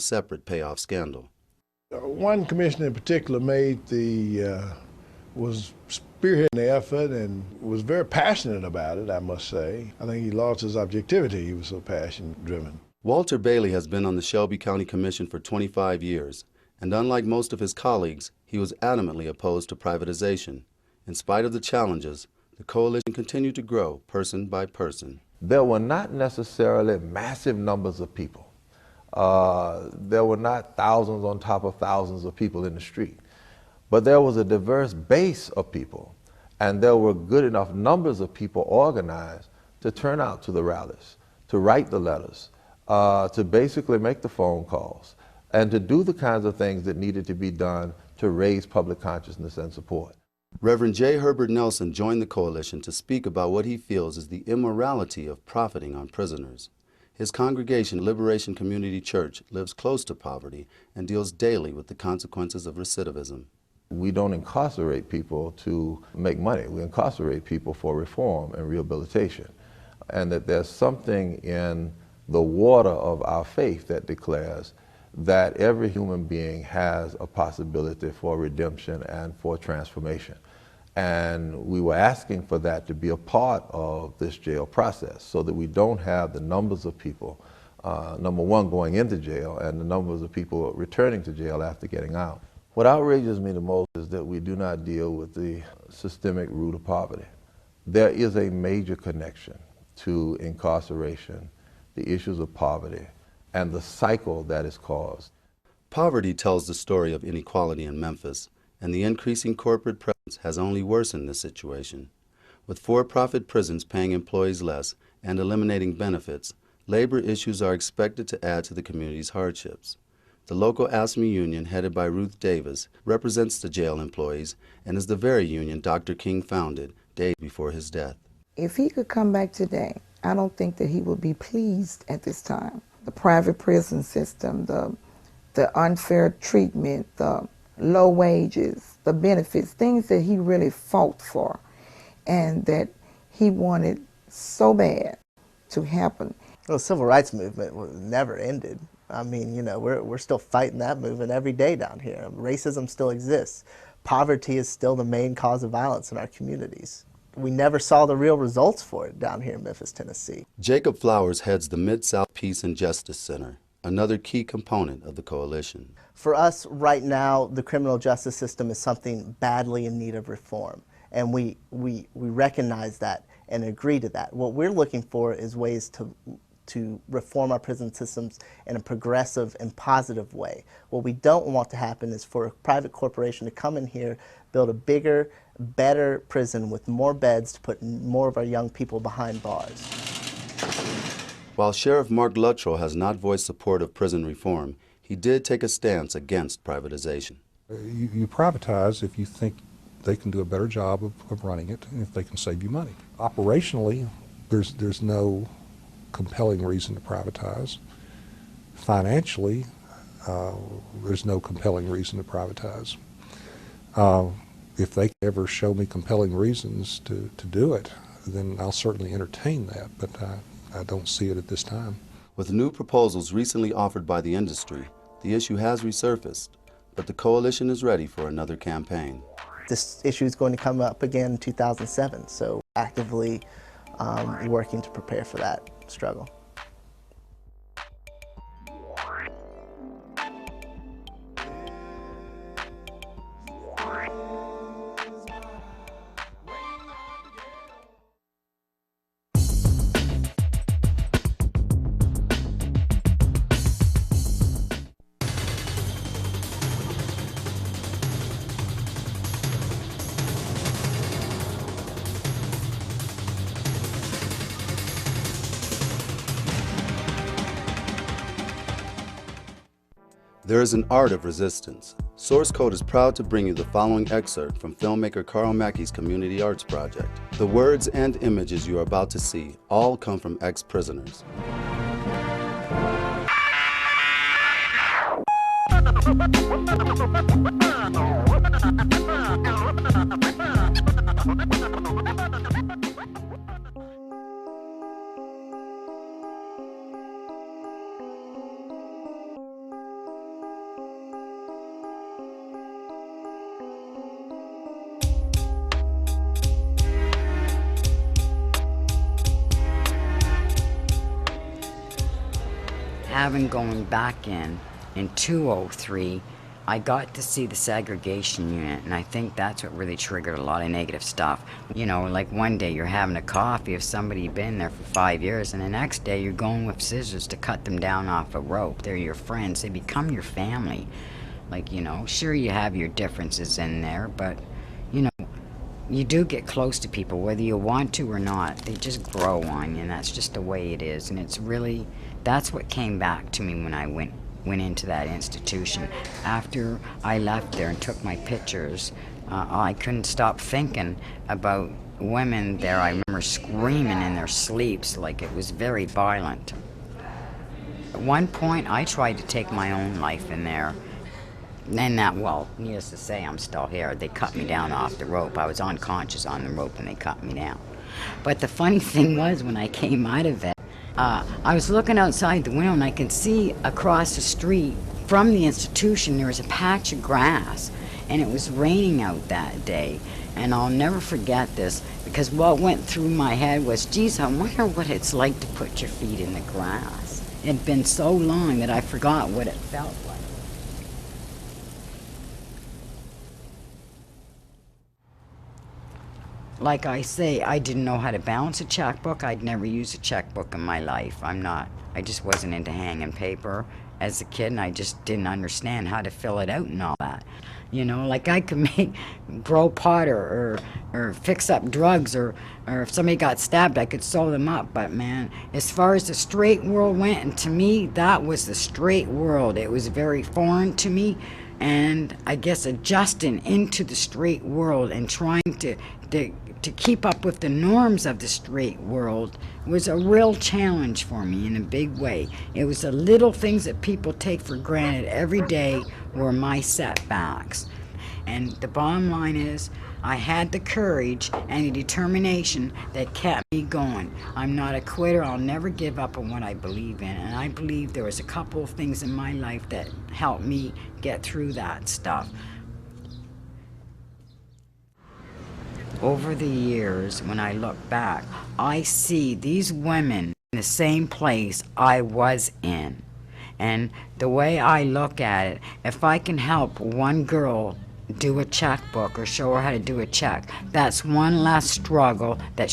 separate payoff scandal. One commissioner in particular was spearheading the effort and was very passionate about it, I must say. I think he lost his objectivity. He was so passion-driven. Walter Bailey has been on the Shelby County Commission for 25 years, and unlike most of his colleagues, he was adamantly opposed to privatization. In spite of the challenges, the coalition continued to grow person by person. There were not necessarily massive numbers of people. There were not thousands on top of thousands of people in the street. But there was a diverse base of people, and there were good enough numbers of people organized to turn out to the rallies, to write the letters, to basically make the phone calls, and to do the kinds of things that needed to be done to raise public consciousness and support. Reverend J. Herbert Nelson joined the coalition to speak about what he feels is the immorality of profiting on prisoners. His congregation, Liberation Community Church, lives close to poverty and deals daily with the consequences of recidivism. We don't incarcerate people to make money. We incarcerate people for reform and rehabilitation. And that there's something in the water of our faith that declares that every human being has a possibility for redemption and for transformation. And we were asking for that to be a part of this jail process so that we don't have the numbers of people, number one, going into jail and the numbers of people returning to jail after getting out. What outrages me the most is that we do not deal with the systemic root of poverty. There is a major connection to incarceration, the issues of poverty, and the cycle that is caused. Poverty tells the story of inequality in Memphis, and the increasing corporate presence has only worsened this situation. With for-profit prisons paying employees less and eliminating benefits, labor issues are expected to add to the community's hardships. The local ASME union, headed by Ruth Davis, represents the jail employees and is the very union Dr. King founded days before his death. If he could come back today, I don't think that he would be pleased at this time. The private prison system, the unfair treatment, the low wages, the benefits, things that he really fought for and that he wanted so bad to happen. Well, the civil rights movement never ended. I mean, you know, we're still fighting that movement every day down here. Racism still exists. Poverty is still the main cause of violence in our communities. We never saw the real results for it down here in Memphis, Tennessee. Jacob Flowers heads the Mid-South Peace and Justice Center, another key component of the coalition. For us right now, the criminal justice system is something badly in need of reform. And we recognize that and agree to that. What we're looking for is ways to reform our prison systems in a progressive and positive way. What we don't want to happen is for a private corporation to come in here, build a bigger, better prison with more beds to put more of our young people behind bars. While Sheriff Mark Luttrell has not voiced support of prison reform, he did take a stance against privatization. You privatize if you think they can do a better job of running it and if they can save you money. Operationally, there's no compelling reason to privatize. Financially, there's no compelling reason to privatize. If they ever show me compelling reasons to do it, then I'll certainly entertain that, but I don't see it at this time. With new proposals recently offered by the industry, the issue has resurfaced, but the coalition is ready for another campaign. This issue is going to come up again in 2007, so actively working to prepare for that struggle. There is an art of resistance. Source Code is proud to bring you the following excerpt from filmmaker Carl Mackey's Community Arts Project. The words and images you are about to see all come from ex-prisoners. having going back in 2003, I got to see the segregation unit, and I think that's what really triggered a lot of negative stuff. You know, like one day you're having a coffee with somebody who's been there for 5 years, and the next day you're going with scissors to cut them down off a rope. They're your friends. They become your family. Like, you know, sure you have your differences in there, but, you know, you do get close to people, whether you want to or not. They just grow on you, and that's just the way it is. And it's really, that's what came back to me when I went into that institution. After I left there and took my pictures, I couldn't stop thinking about women there. I remember screaming in their sleeps, like it was very violent. At one point, I tried to take my own life in there. And that, well, needless to say, I'm still here. They cut me down off the rope. I was unconscious on the rope and they cut me down. But the funny thing was, when I came out of it, I was looking outside the window and I could see across the street from the institution there was a patch of grass, and it was raining out that day. And I'll never forget this, because what went through my head was, geez, I wonder what it's like to put your feet in the grass. It had been so long that I forgot what it felt like. Like I say, I didn't know how to balance a checkbook. I'd never used a checkbook in my life. I just wasn't into hanging paper as a kid, and I just didn't understand how to fill it out and all that. You know, like I could grow pot or fix up drugs, or if somebody got stabbed, I could sew them up. But man, as far as the straight world went, and to me, that was the straight world. It was very foreign to me. And I guess adjusting into the straight world and trying to keep up with the norms of the straight world was a real challenge for me in a big way. It was the little things that people take for granted every day were my setbacks. And the bottom line is, I had the courage and the determination that kept me going. I'm not a quitter. I'll never give up on what I believe in. And I believe there was a couple of things in my life that helped me get through that stuff. Over the years, when I look back, I see these women in the same place I was in. And the way I look at it, if I can help one girl do a checkbook or show her how to do a check, that's one less struggle that